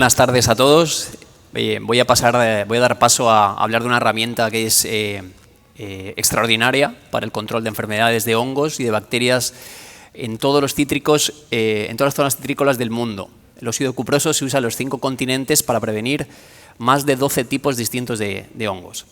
buenas tardes a todos. Voy a dar paso a hablar de una herramienta que es extraordinaria para el control de enfermedades de hongos y de bacterias en todos los cítricos, en todas las zonas citrícolas del mundo. El óxido cuproso se usa en los 5 continentes para prevenir más de 12 tipos distintos de hongos.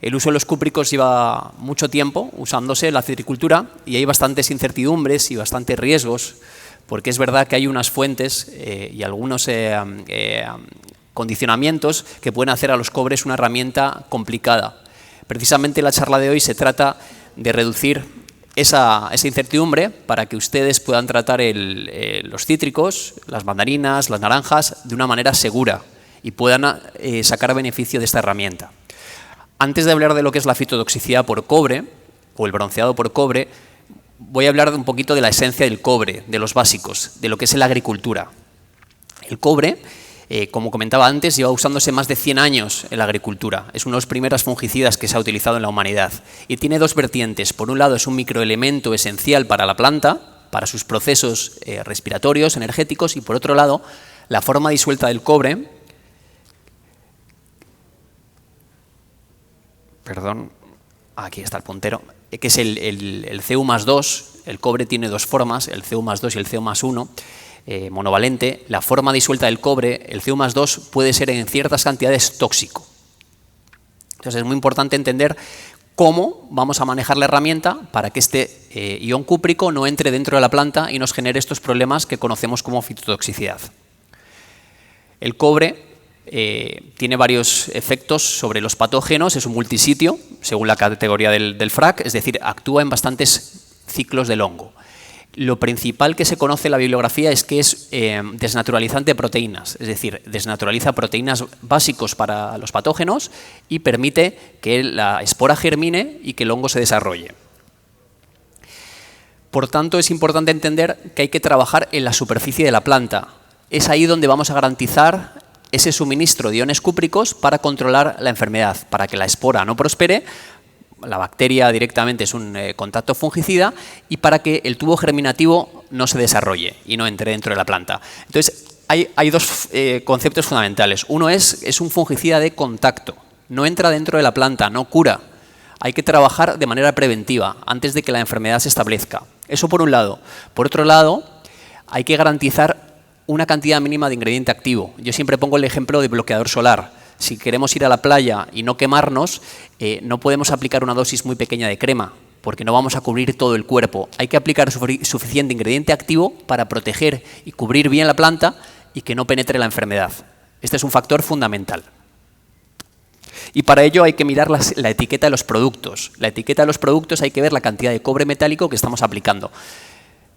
El uso de los cúpricos lleva mucho tiempo usándose en la citricultura y hay bastantes incertidumbres y bastantes riesgos, porque es verdad que hay unas fuentes y algunos condicionamientos que pueden hacer a los cobres una herramienta complicada. Precisamente la charla de hoy se trata de reducir esa incertidumbre para que ustedes puedan tratar los cítricos, las mandarinas, las naranjas de una manera segura y puedan sacar beneficio de esta herramienta. Antes de hablar de lo que es la fitotoxicidad por cobre o el bronceado por cobre, voy a hablar un poquito de la esencia del cobre, de los básicos, de lo que es la agricultura. El cobre, como comentaba antes, lleva usándose más de 100 años en la agricultura. Es uno de los primeros fungicidas que se ha utilizado en la humanidad. Y tiene dos vertientes. Por un lado, es un microelemento esencial para la planta, para sus procesos respiratorios, energéticos, y por otro lado, la forma disuelta del cobre, aquí está el puntero, que es el Cu+2. El cobre tiene dos formas, el Cu+2 y el Cu+1, monovalente. La forma disuelta del cobre, el Cu+2, puede ser en ciertas cantidades tóxico. Entonces es muy importante entender cómo vamos a manejar la herramienta para que este ion cúprico no entre dentro de la planta y nos genere estos problemas que conocemos como fitotoxicidad. El cobre tiene varios efectos sobre los patógenos, es un multisitio, según la categoría del FRAC, es decir, actúa en bastantes ciclos del hongo. Lo principal que se conoce en la bibliografía es que es desnaturalizante de proteínas, es decir, desnaturaliza proteínas básicos para los patógenos y permite que la espora germine y que el hongo se desarrolle. Por tanto, es importante entender que hay que trabajar en la superficie de la planta. Es ahí donde vamos a garantizar ese suministro de iones cúpricos para controlar la enfermedad, para que la espora no prospere, la bacteria directamente es un contacto fungicida, y para que el tubo germinativo no se desarrolle y no entre dentro de la planta. Entonces, hay dos conceptos fundamentales. Uno es un fungicida de contacto, no entra dentro de la planta, no cura. Hay que trabajar de manera preventiva antes de que la enfermedad se establezca. Eso por un lado. Por otro lado, hay que garantizar una cantidad mínima de ingrediente activo. Yo siempre pongo el ejemplo de bloqueador solar. Si queremos ir a la playa y no quemarnos, no podemos aplicar una dosis muy pequeña de crema, porque no vamos a cubrir todo el cuerpo. Hay que aplicar suficiente ingrediente activo para proteger y cubrir bien la planta y que no penetre la enfermedad. Este es un factor fundamental. Y para ello hay que mirar la etiqueta de los productos. La etiqueta de los productos hay que ver la cantidad de cobre metálico que estamos aplicando.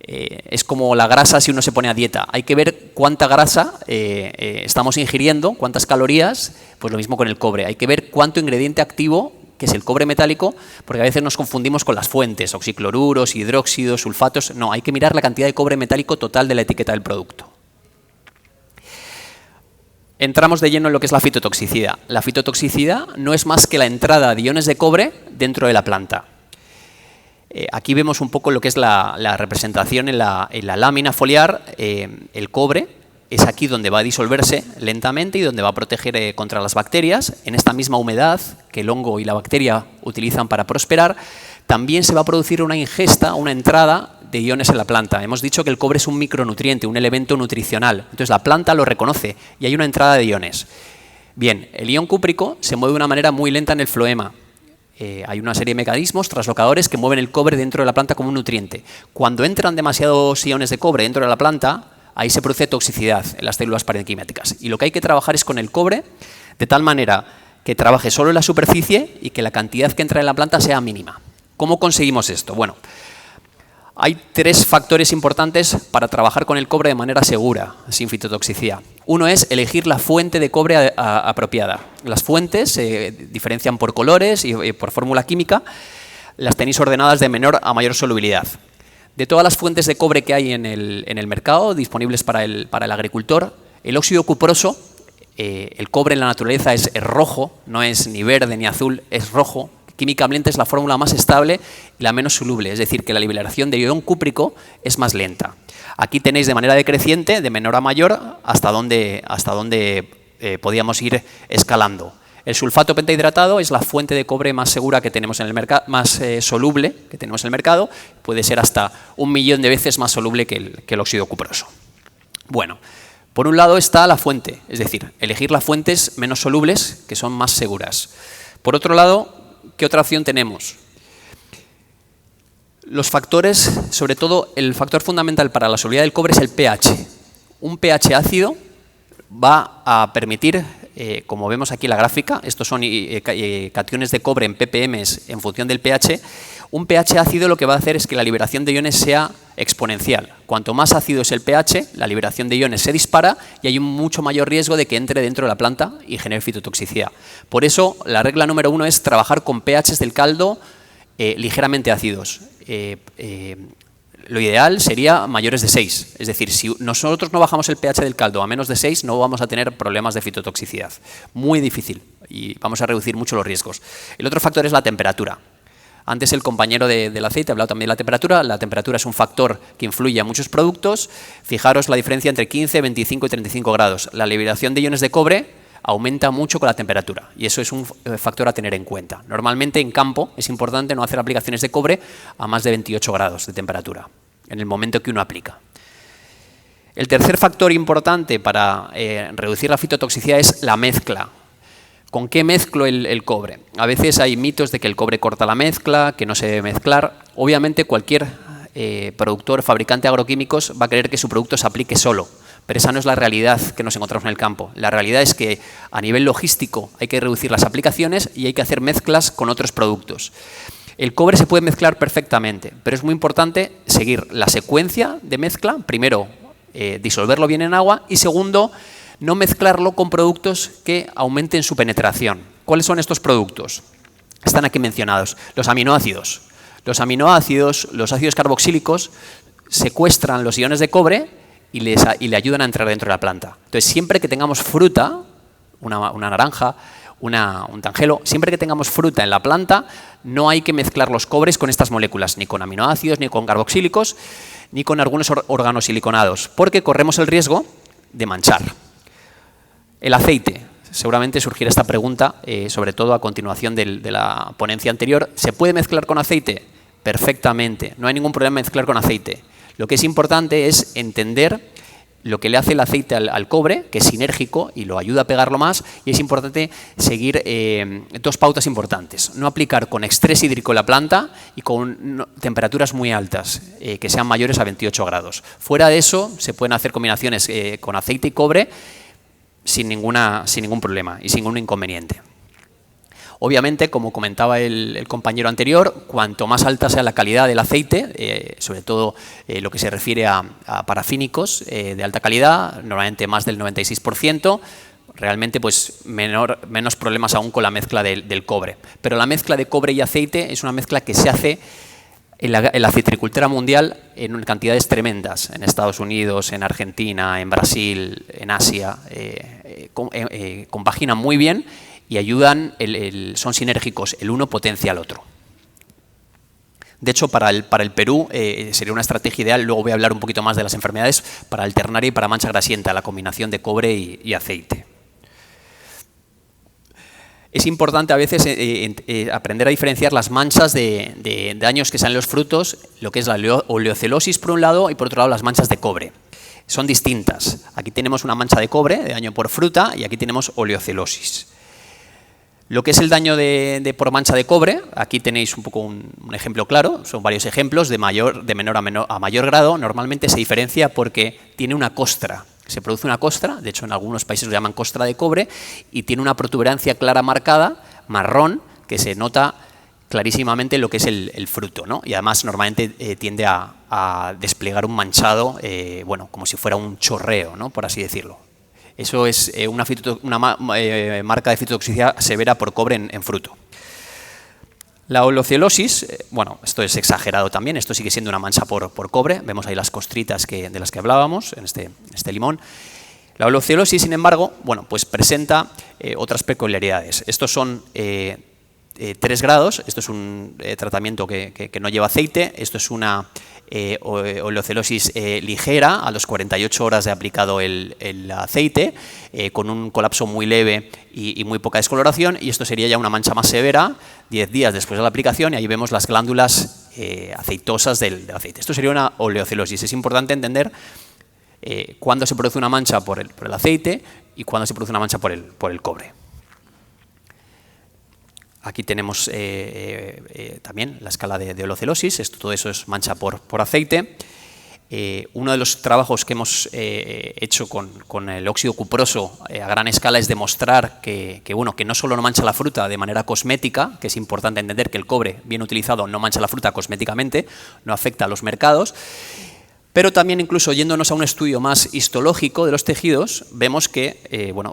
Es como la grasa si uno se pone a dieta. Hay que ver cuánta grasa estamos ingiriendo, cuántas calorías, pues lo mismo con el cobre. Hay que ver cuánto ingrediente activo, que es el cobre metálico, porque a veces nos confundimos con las fuentes, oxicloruros, hidróxidos, sulfatos. No, hay que mirar la cantidad de cobre metálico total de la etiqueta del producto. Entramos de lleno en lo que es la fitotoxicidad. La fitotoxicidad no es más que la entrada de iones de cobre dentro de la planta. Aquí vemos un poco lo que es la representación en la lámina foliar. El cobre es aquí donde va a disolverse lentamente y donde va a proteger contra las bacterias. En esta misma humedad que el hongo y la bacteria utilizan para prosperar, también se va a producir una ingesta, una entrada de iones en la planta. Hemos dicho que el cobre es un micronutriente, un elemento nutricional. Entonces la planta lo reconoce y hay una entrada de iones. Bien, el ion cúprico se mueve de una manera muy lenta en el floema. Hay una serie de mecanismos translocadores que mueven el cobre dentro de la planta como un nutriente. Cuando entran demasiados iones de cobre dentro de la planta, ahí se produce toxicidad en las células parenquimáticas. Y lo que hay que trabajar es con el cobre de tal manera que trabaje solo en la superficie y que la cantidad que entra en la planta sea mínima. ¿Cómo conseguimos esto? Bueno, hay 3 factores importantes para trabajar con el cobre de manera segura, sin fitotoxicidad. Uno es elegir la fuente de cobre apropiada. Las fuentes se diferencian por colores y por fórmula química. Las tenéis ordenadas de menor a mayor solubilidad. De todas las fuentes de cobre que hay en el mercado, disponibles para el agricultor, el óxido cuproso, el cobre en la naturaleza es rojo, no es ni verde ni azul, es rojo, químicamente es la fórmula más estable y la menos soluble, es decir, que la liberación de ion cúprico es más lenta. Aquí tenéis de manera decreciente, de menor a mayor, hasta dónde podíamos ir escalando. El sulfato pentahidratado es la fuente de cobre más segura que tenemos en el mercado, más soluble que tenemos en el mercado, puede ser hasta 1.000.000 de veces más soluble que el óxido cuproso. Bueno, por un lado está la fuente, es decir, elegir las fuentes menos solubles que son más seguras. Por otro lado, ¿qué otra opción tenemos? Los factores, sobre todo el factor fundamental para la solubilidad del cobre es el pH. Un pH ácido va a permitir, como vemos aquí en la gráfica, estos son cationes de cobre en ppm en función del pH, un pH ácido lo que va a hacer es que la liberación de iones sea exponencial. Cuanto más ácido es el pH, la liberación de iones se dispara y hay un mucho mayor riesgo de que entre dentro de la planta y genere fitotoxicidad. Por eso, la regla número 1 es trabajar con pHs del caldo ligeramente ácidos. Lo ideal sería mayores de 6, es decir, si nosotros no bajamos el pH del caldo a menos de 6 no vamos a tener problemas de fitotoxicidad. Muy difícil y vamos a reducir mucho los riesgos. El otro factor es la temperatura. Antes el compañero del aceite ha hablado también de la temperatura. La temperatura es un factor que influye a muchos productos. Fijaros la diferencia entre 15, 25 y 35 grados. La liberación de iones de cobre aumenta mucho con la temperatura y eso es un factor a tener en cuenta. Normalmente en campo es importante no hacer aplicaciones de cobre a más de 28 grados de temperatura en el momento que uno aplica. El tercer factor importante para reducir la fitotoxicidad es la mezcla. ¿Con qué mezclo el cobre? A veces hay mitos de que el cobre corta la mezcla, que no se debe mezclar. Obviamente cualquier productor, fabricante de agroquímicos va a querer que su producto se aplique solo, pero esa no es la realidad que nos encontramos en el campo. La realidad es que a nivel logístico hay que reducir las aplicaciones y hay que hacer mezclas con otros productos. El cobre se puede mezclar perfectamente, pero es muy importante seguir la secuencia de mezcla. Primero, disolverlo bien en agua y segundo, no mezclarlo con productos que aumenten su penetración. ¿Cuáles son estos productos? Están aquí mencionados. Los aminoácidos. Los aminoácidos, los ácidos carboxílicos, secuestran los iones de cobre y le ayudan a entrar dentro de la planta. Entonces, siempre que tengamos fruta, una naranja, un tangelo, siempre que tengamos fruta en la planta, no hay que mezclar los cobres con estas moléculas, ni con aminoácidos, ni con carboxílicos, ni con algunos organosiliconados, porque corremos el riesgo de manchar. El aceite. Seguramente surgirá esta pregunta, sobre todo a continuación de la ponencia anterior. ¿Se puede mezclar con aceite? Perfectamente. No hay ningún problema en mezclar con aceite. Lo que es importante es entender lo que le hace el aceite al cobre, que es sinérgico y lo ayuda a pegarlo más, y es importante seguir dos pautas importantes. No aplicar con estrés hídrico en la planta y con temperaturas muy altas, que sean mayores a 28 grados. Fuera de eso, se pueden hacer combinaciones con aceite y cobre sin ningún problema y sin ningún inconveniente. Obviamente, como comentaba el compañero anterior, cuanto más alta sea la calidad del aceite, sobre todo lo que se refiere a parafínicos de alta calidad, normalmente más del 96%, realmente pues menos problemas aún con la mezcla del cobre. Pero la mezcla de cobre y aceite es una mezcla que se hace en la citricultura mundial en cantidades tremendas, en Estados Unidos, en Argentina, en Brasil, en Asia, compaginan muy bien y ayudan, son sinérgicos, el uno potencia al otro. De hecho, para el Perú sería una estrategia ideal, luego voy a hablar un poquito más de las enfermedades, para alternaria y para mancha grasienta, la combinación de cobre y aceite. Es importante a veces aprender a diferenciar las manchas de daños que salen en los frutos, lo que es la oleocelosis por un lado y por otro lado las manchas de cobre. Son distintas. Aquí tenemos una mancha de cobre, de daño por fruta, y aquí tenemos oleocelosis. Lo que es el daño por mancha de cobre, aquí tenéis un poco un ejemplo claro, son varios ejemplos, de menor a mayor grado. Normalmente se diferencia porque tiene una costra. Se produce una costra, de hecho en algunos países lo llaman costra de cobre, y tiene una protuberancia clara marcada, marrón, que se nota clarísimamente lo que es el fruto, ¿no? Y además normalmente tiende a desplegar un manchado, bueno, como si fuera un chorreo, ¿no? Por así decirlo. Eso es una marca de fitotoxicidad severa por cobre en fruto. La oleocelosis, bueno, esto es exagerado también, esto sigue siendo una mancha por cobre, vemos ahí las costritas de las que hablábamos en este limón. La oleocelosis, sin embargo, bueno, pues presenta otras peculiaridades. Estos son 3 grados. Esto es un tratamiento que no lleva aceite. Esto es una oleocelosis ligera a los 48 horas de aplicado el aceite, con un colapso muy leve y muy poca descoloración. Y esto sería ya una mancha más severa, 10 días después de la aplicación, y ahí vemos las glándulas aceitosas del aceite. Esto sería una oleocelosis. Es importante entender cuándo se produce una mancha por el aceite y cuándo se produce una mancha por el cobre. Aquí tenemos también la escala de oleocelosis. Todo eso es mancha por aceite. Uno de los trabajos que hemos hecho con el óxido cuproso a gran escala es demostrar que no solo no mancha la fruta de manera cosmética, que es importante entender que el cobre bien utilizado no mancha la fruta cosméticamente, no afecta a los mercados, pero también, incluso yéndonos a un estudio más histológico de los tejidos, vemos que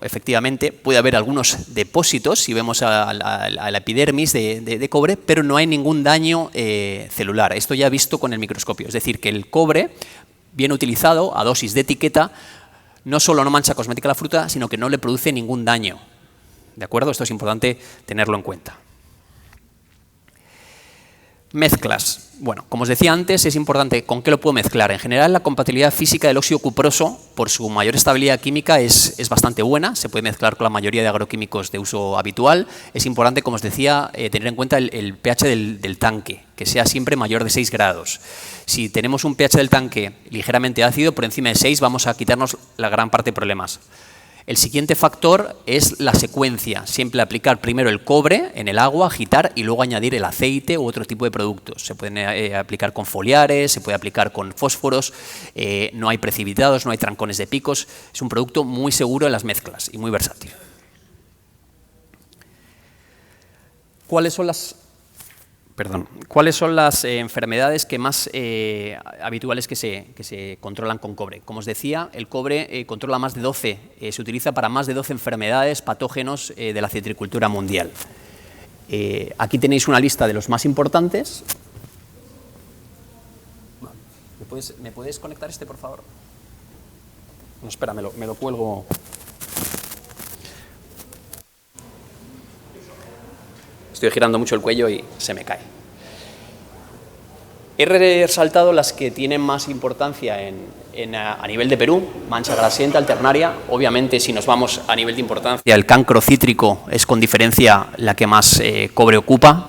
efectivamente puede haber algunos depósitos, si vemos a la epidermis de cobre, pero no hay ningún daño celular. Esto ya visto con el microscopio. Es decir, que el cobre, bien utilizado, a dosis de etiqueta, no solo no mancha cosmética la fruta, sino que no le produce ningún daño. ¿De acuerdo? Esto es importante tenerlo en cuenta. Mezclas. Bueno, como os decía antes, es importante con qué lo puedo mezclar. En general, la compatibilidad física del óxido cuproso, por su mayor estabilidad química, es bastante buena. Se puede mezclar con la mayoría de agroquímicos de uso habitual. Es importante, como os decía, tener en cuenta el pH del tanque, que sea siempre mayor de 6 grados. Si tenemos un pH del tanque ligeramente ácido, por encima de 6, vamos a quitarnos la gran parte de problemas. El siguiente factor es la secuencia. Siempre aplicar primero el cobre en el agua, agitar y luego añadir el aceite u otro tipo de productos. Se pueden aplicar con foliares, se puede aplicar con fósforos, no hay precipitados, no hay trancones de picos. Es un producto muy seguro en las mezclas y muy versátil. ¿Cuáles son las enfermedades que más habituales que se controlan con cobre? Como os decía, el cobre controla más de 12, se utiliza para más de 12 enfermedades, patógenos de la citricultura mundial. Aquí tenéis una lista de los más importantes. ¿Me puedes conectar por favor? No, espera, me lo cuelgo. Estoy girando mucho el cuello y se me cae. He resaltado las que tienen más importancia a nivel de Perú: mancha grasienta, alternaria. Obviamente, si nos vamos a nivel de importancia, el cancro cítrico es con diferencia la que más cobre ocupa.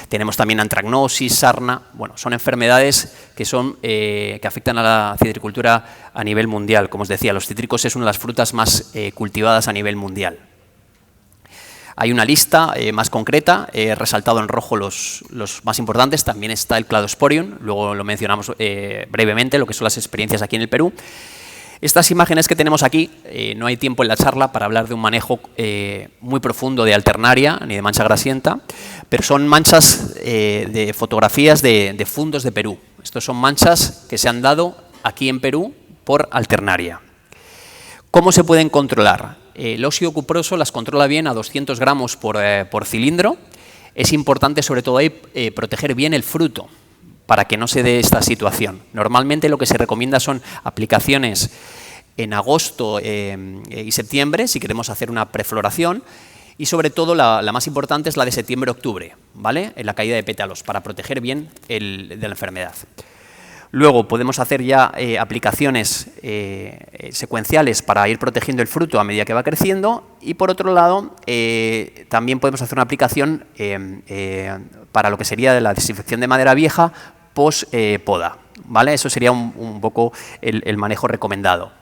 Tenemos también antracnosis, sarna. Bueno, son enfermedades que afectan a la citricultura a nivel mundial. Como os decía, los cítricos es una de las frutas más cultivadas a nivel mundial. Hay una lista más concreta, he resaltado en rojo los más importantes. También está el Cladosporium, luego lo mencionamos brevemente, lo que son las experiencias aquí en el Perú. Estas imágenes que tenemos aquí, no hay tiempo en la charla para hablar de un manejo muy profundo de alternaria ni de mancha grasienta, pero son manchas de fotografías de fundos de Perú. Estos son manchas que se han dado aquí en Perú por alternaria. ¿Cómo se pueden controlar? El óxido cuproso las controla bien a 200 gramos por cilindro. Es importante, sobre todo ahí, proteger bien el fruto para que no se dé esta situación. Normalmente lo que se recomienda son aplicaciones en agosto y septiembre, si queremos hacer una prefloración, y sobre todo la más importante es la de septiembre-octubre, ¿vale? En la caída de pétalos, para proteger bien de la enfermedad. Luego podemos hacer ya aplicaciones secuenciales para ir protegiendo el fruto a medida que va creciendo, y por otro lado también podemos hacer una aplicación para lo que sería la desinfección de madera vieja post-poda, ¿vale? Eso sería un poco el manejo recomendado.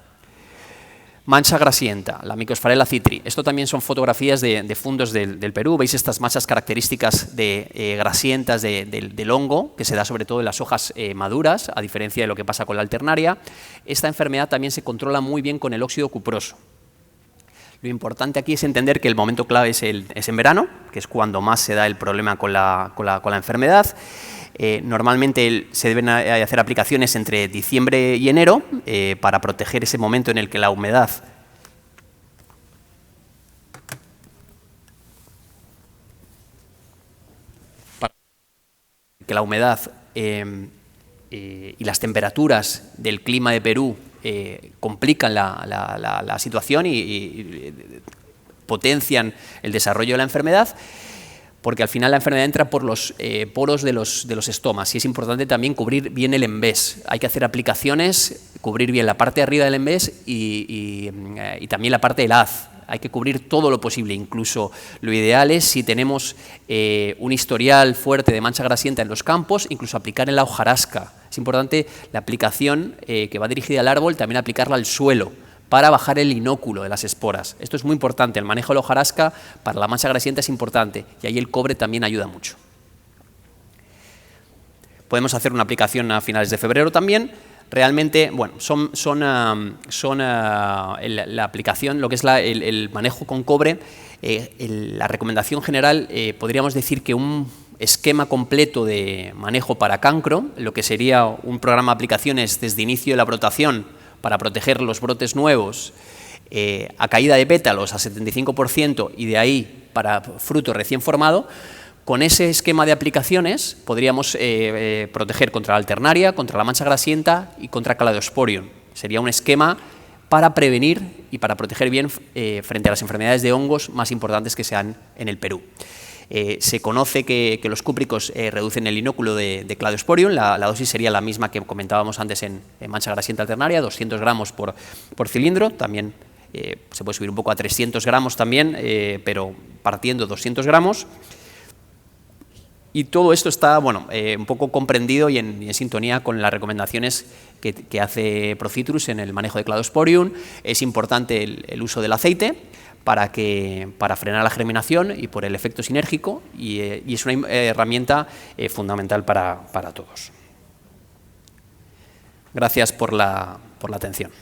Mancha grasienta, la Mycosphaerella citri. Esto también son fotografías de fundos del Perú. Veis estas manchas características grasientas del hongo, que se da sobre todo en las hojas maduras, a diferencia de lo que pasa con la alternaria. Esta enfermedad también se controla muy bien con el óxido cuproso. Lo importante aquí es entender que el momento clave es en verano, que es cuando más se da el problema con la enfermedad. Normalmente se deben hacer aplicaciones entre diciembre y enero para proteger ese momento en el que la humedad y las temperaturas del clima de Perú complican la situación y potencian el desarrollo de la enfermedad. porque al final la enfermedad entra por los poros de los estomas y es importante también cubrir bien el embés. Hay que hacer aplicaciones, cubrir bien la parte de arriba del embés y también la parte del haz. Hay que cubrir todo lo posible, incluso lo ideal es, si tenemos un historial fuerte de mancha grasienta en los campos, incluso aplicar en la hojarasca. Es importante la aplicación que va dirigida al árbol, también aplicarla al suelo, para bajar el inóculo de las esporas. Esto es muy importante, el manejo de la hojarasca para la mancha grasienta es importante y ahí el cobre también ayuda mucho. Podemos hacer una aplicación a finales de febrero también. Realmente, bueno, la aplicación, lo que es el manejo con cobre, la recomendación general, podríamos decir que un esquema completo de manejo para cancro, lo que sería un programa de aplicaciones desde inicio de la brotación, para proteger los brotes nuevos, a caída de pétalos a 75% y de ahí para fruto recién formado, con ese esquema de aplicaciones podríamos proteger contra la alternaria, contra la mancha grasienta y contra Cladosporium. Sería un esquema para prevenir y para proteger bien frente a las enfermedades de hongos más importantes que se dan en el Perú. Se conoce que los cúpricos reducen el inóculo de Cladosporium, la dosis sería la misma que comentábamos antes en mancha grasienta alternaria, 200 gramos por cilindro, también se puede subir un poco a 300 gramos también, pero partiendo 200 gramos. Y todo esto está un poco comprendido y en sintonía con las recomendaciones que hace Procitrus en el manejo de Cladosporium. Es importante el uso del aceite para frenar la germinación y por el efecto sinérgico y es una herramienta fundamental para todos. Gracias por la atención.